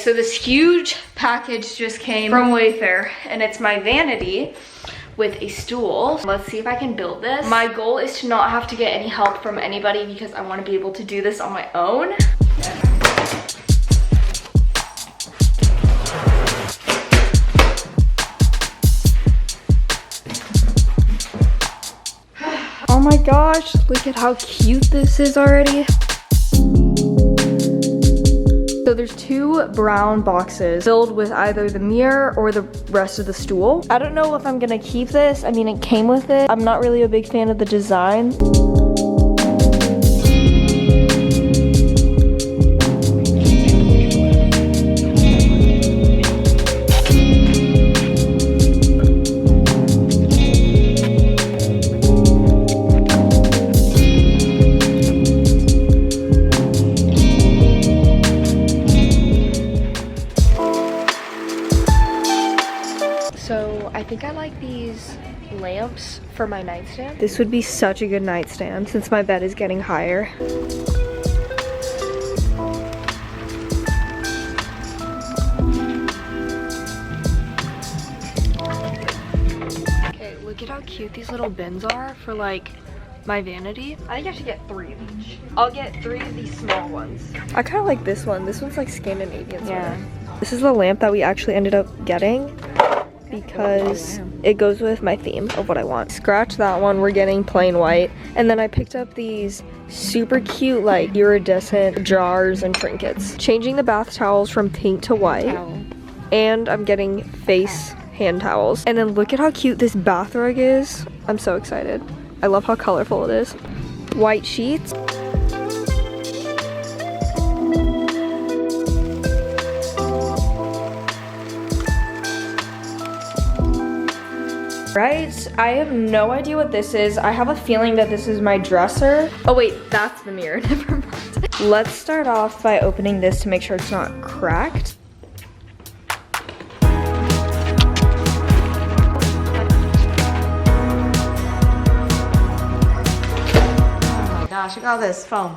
so this huge package just came from Wayfair, and it's my vanity with a stool. Let's see if I can build this. My goal is to not have to get any help from anybody because I want to be able to do this on my own. Oh my gosh, look at how cute this is already. So there's 2 brown boxes filled with either the mirror or the rest of the stool. I don't know if I'm gonna keep this. I mean, it came with it. I'm not really a big fan of the design. So I think I like these lamps for my nightstand. This would be such a good nightstand since my bed is getting higher. Okay, look at how cute these little bins are for like my vanity. I think I should get 3 of each. I'll get 3 of these small ones. I kind of like this one. This one's like Scandinavian. Yeah. This is the lamp that we actually ended up getting because it goes with my theme of what I want. Scratch that one, we're getting plain white. And then I picked up these super cute like iridescent jars and trinkets. Changing the bath towels from pink to white. And I'm getting face hand towels. And then look at how cute this bath rug is. I'm so excited. I love how colorful it is. White sheets. Right, I have no idea what this is. I have a feeling that this is my dresser. Oh wait, that's the mirror, never mind. Let's start off by opening this to make sure it's not cracked. Oh my gosh, look at all this foam.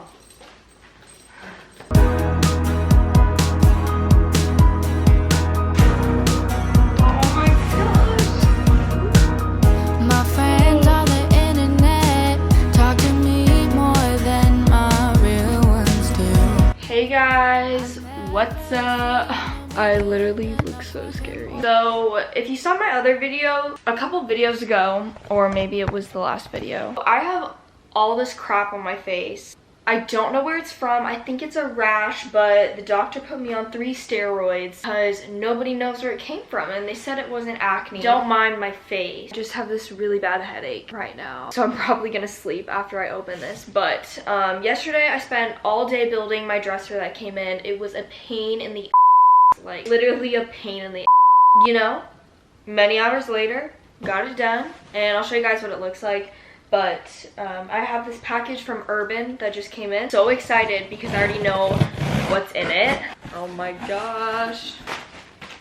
Hey guys, what's up? I literally look so scary. So if you saw my other video a couple videos ago, or maybe it was the last video, I have all this crap on my face. I don't know where it's from. I think it's a rash, but the doctor put me on 3 steroids because nobody knows where it came from, and they said it wasn't acne. Don't mind my face. I just have this really bad headache right now, so I'm probably gonna sleep after I open this. But yesterday I spent all day building my dresser that came in. It was a pain in the like literally a pain in the you know. Many hours later, got it done, and I'll show you guys what it looks like. But I have this package from Urban that just came in. So excited because I already know what's in it. Oh my gosh.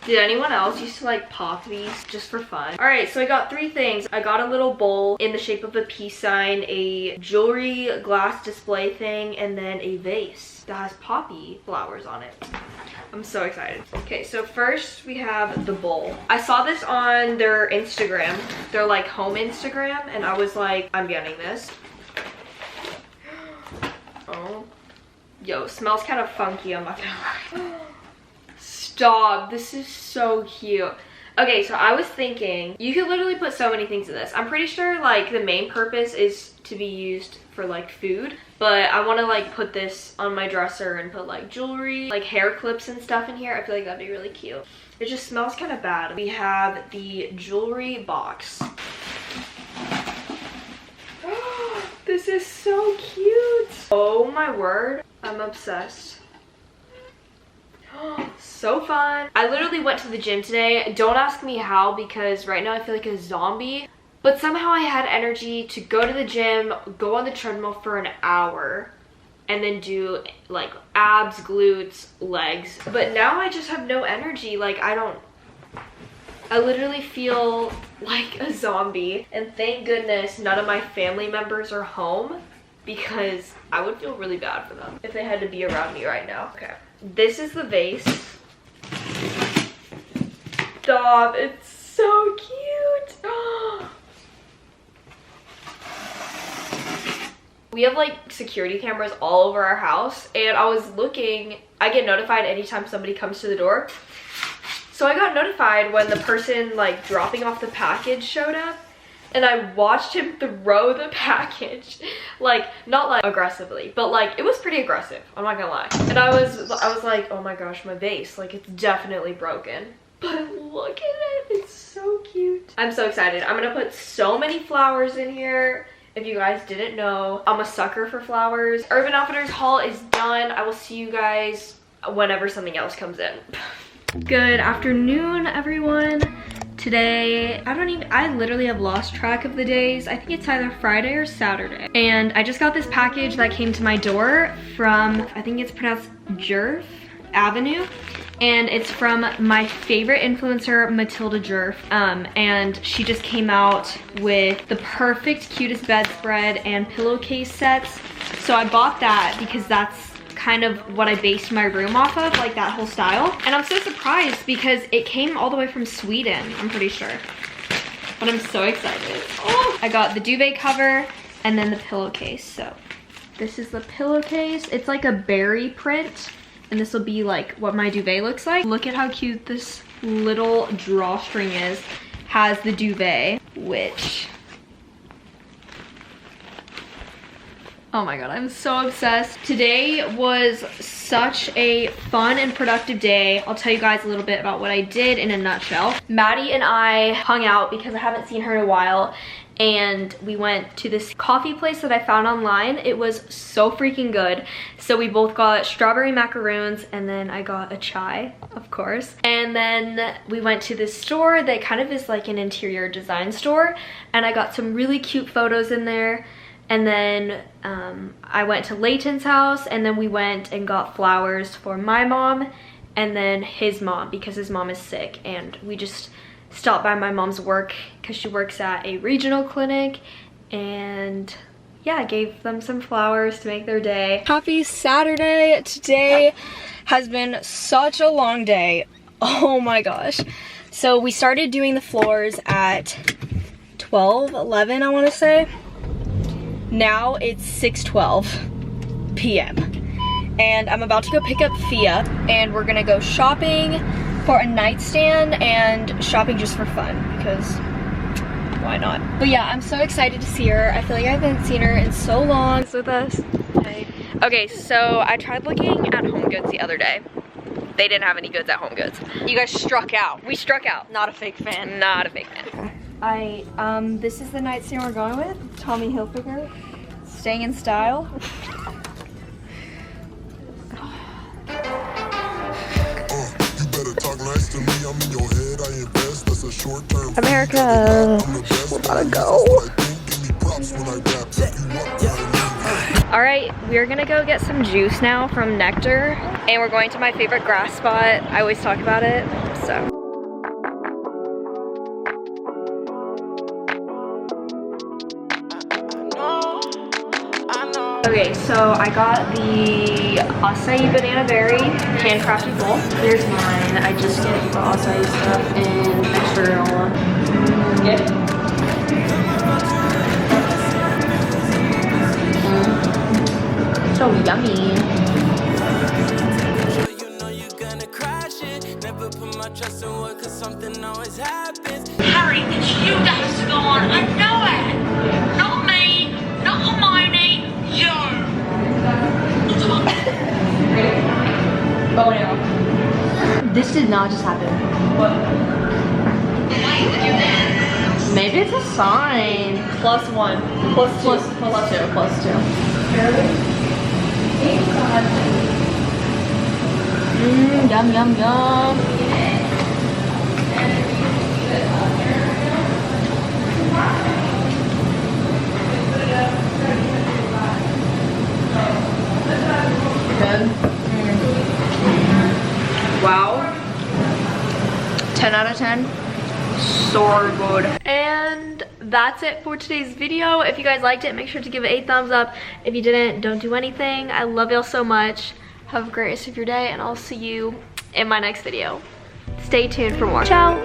Did anyone else used to like pop these just for fun? All right, so I got 3 things. I got a little bowl in the shape of a peace sign, a jewelry glass display thing, and then a vase that has poppy flowers on it. I'm so excited. Okay, so first we have the bowl. I saw this on their Instagram, their like home Instagram, and I was like, I'm getting this. Oh, yo, smells kind of funky, I'm not gonna lie. Stop, this is so cute. Okay, so I was thinking, you could literally put so many things in this. I'm pretty sure like the main purpose is to be used for like food, but I want to like put this on my dresser and put like jewelry, like hair clips and stuff in here. I feel like that'd be really cute. It just smells kind of bad. We have the jewelry box. This is so cute. Oh my word, I'm obsessed. So fun. I literally went to the gym today. Don't ask me how, because right now I feel like a zombie. But somehow I had energy to go to the gym, go on the treadmill for an hour, and then do like abs, glutes, legs. But now I just have no energy. Like I literally feel like a zombie. And thank goodness none of my family members are home, because I would feel really bad for them if they had to be around me right now. Okay, this is the vase. Stop, it's so cute. We have like security cameras all over our house, and I was looking, I get notified anytime somebody comes to the door. So I got notified when the person like dropping off the package showed up, and I watched him throw the package, like not like aggressively, but like it was pretty aggressive, I'm not gonna lie. And I was like, oh my gosh, my vase, like it's definitely broken. But look at it, it's so cute. I'm so excited. I'm gonna put so many flowers in here. If you guys didn't know, I'm a sucker for flowers. Urban Outfitters haul is done. I will see you guys whenever something else comes in. Good afternoon, everyone. Today, I literally have lost track of the days. I think it's either Friday or Saturday. And I just got this package that came to my door from, I think it's pronounced Jerf Avenue. And it's from my favorite influencer, Matilda Jerf. And she just came out with the perfect, cutest bedspread and pillowcase sets. So I bought that because that's kind of what I based my room off of, like that whole style. And I'm so surprised because it came all the way from Sweden, I'm pretty sure. But I'm so excited. Oh, I got the duvet cover and then the pillowcase. So this is the pillowcase. It's like a berry print. And this will be like what my duvet looks like. Look at how cute this little drawstring is. Has the duvet, which, oh my god, I'm so obsessed. Today was such a fun and productive day. I'll tell you guys a little bit about what I did in a nutshell. Maddie and I hung out because I haven't seen her in a while, and we went to this coffee place that I found online. It was so freaking good. So we both got strawberry macaroons, and then I got a chai, of course. And then we went to this store that kind of is like an interior design store, and I got some really cute photos in there. And then I went to Layton's house, and then we went and got flowers for my mom and then his mom because his mom is sick, and we just stopped by my mom's work because she works at a regional clinic, and yeah, I gave them some flowers to make their day. Happy Saturday. Today has been such a long day. Oh my gosh. So we started doing the floors at 11, I want to say. Now it's 6:12 p.m. and I'm about to go pick up Fia, and we're gonna go shopping for a nightstand and shopping just for fun because why not? But yeah, I'm so excited to see her. I feel like I haven't seen her in so long. With us. Hey. Okay, so I tried looking at Home Goods the other day. They didn't have any goods at Home Goods. You guys struck out. We struck out. Not a fake fan. Not a fake fan. This is the nightstand we're going with. Tommy Hilfiger. Staying in style. America, we gotta go. All right, we're gonna go get some juice now from Nectar, and we're going to my favorite grass spot. I always talk about it, so. Okay, so I got the acai banana berry handcrafted bowl. Here's mine. I just get the acai stuff and extra granola. Good. So yummy. Harry, it's you that has to go on. I know it. Not me. Not Hermione. You. Oh no. This did not just happen. What? Maybe it's a sign. +1. +2. Yum, yum, yum. Good. Wow. 10 out of 10. So good. And that's it for today's video. If you guys liked it, make sure to give it a thumbs up. If you didn't, don't do anything. I love y'all so much. Have a great rest of your day, and I'll see you in my next video. Stay stay tuned for more. Ciao.